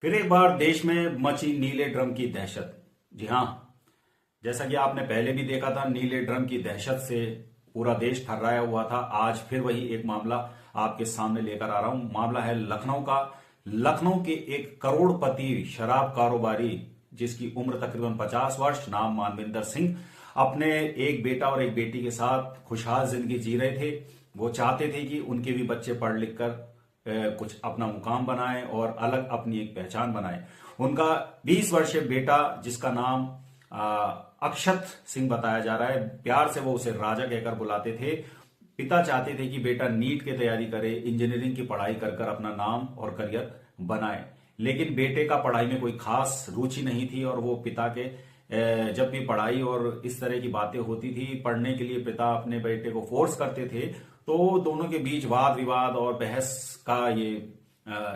फिर एक बार देश में मची नीले ड्रम की दहशत। जी हाँ, जैसा कि आपने पहले भी देखा था, नीले ड्रम की दहशत से पूरा देश थर्राया हुआ था। आज फिर वही एक मामला आपके सामने लेकर आ रहा हूं। मामला है लखनऊ का। लखनऊ के एक करोड़पति शराब कारोबारी, जिसकी उम्र तकरीबन 50 वर्ष, नाम मानविंदर सिंह, अपने एक बेटा और एक बेटी के साथ खुशहाल जिंदगी जी रहे थे। वो चाहते थे कि उनके भी बच्चे पढ़ लिख कर कुछ अपना मुकाम बनाए और अलग अपनी एक पहचान बनाए। उनका 20 वर्षीय बेटा, जिसका नाम अक्षत सिंह बताया जा रहा है, प्यार से वो उसे राजा कहकर बुलाते थे। पिता चाहते थे कि बेटा नीट की तैयारी करे, इंजीनियरिंग की पढ़ाई कर कर अपना नाम और करियर बनाए। लेकिन बेटे का पढ़ाई में कोई खास रुचि नहीं थी और वो पिता के जब भी पढ़ाई और इस तरह की बातें होती थी, पढ़ने के लिए पिता अपने बेटे को फोर्स करते थे, तो दोनों के बीच वाद विवाद और बहस का ये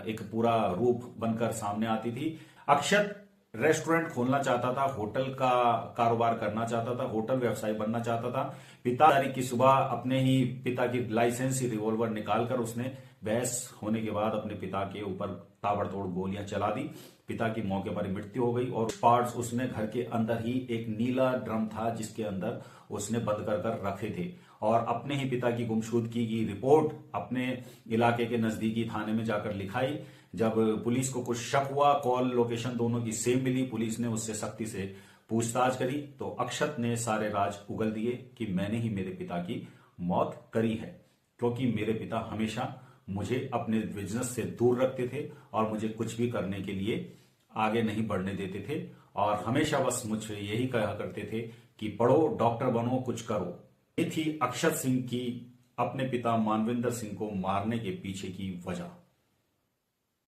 एक पूरा रूप बनकर सामने आती थी। अक्षत रेस्टोरेंट खोलना चाहता था, होटल का कारोबार करना चाहता था, होटल व्यवसायी बनना चाहता था। पिता तारीख की सुबह अपने ही पिता की लाइसेंसी रिवॉल्वर निकालकर उसने बहस होने के बाद अपने पिता के ऊपर ताबड़तोड़ गोलियां चला दी। पिता की मौके पर ही मृत्यु हो गई और पार्ट्स उसने घर के अंदर ही एक नीला ड्रम था जिसके अंदर उसने बंद कर कर रखे थे। और अपने ही पिता की गुमशुदगी की रिपोर्ट अपने इलाके के नजदीकी थाने में जाकर लिखाई। जब पुलिस को कुछ शक हुआ, कॉल लोकेशन दोनों की सेम मिली, पुलिस ने उससे सख्ती से पूछताछ करी, तो अक्षत ने सारे राज उगल दिए कि मैंने ही मेरे पिता की मौत करी है, क्योंकि मेरे पिता हमेशा मुझे अपने बिजनेस से दूर रखते थे और मुझे कुछ भी करने के लिए आगे नहीं बढ़ने देते थे और हमेशा बस मुझे यही कहा करते थे कि पढ़ो, डॉक्टर बनो, कुछ करो। ये थी अक्षत सिंह की अपने पिता मानविंदर सिंह को मारने के पीछे की वजह।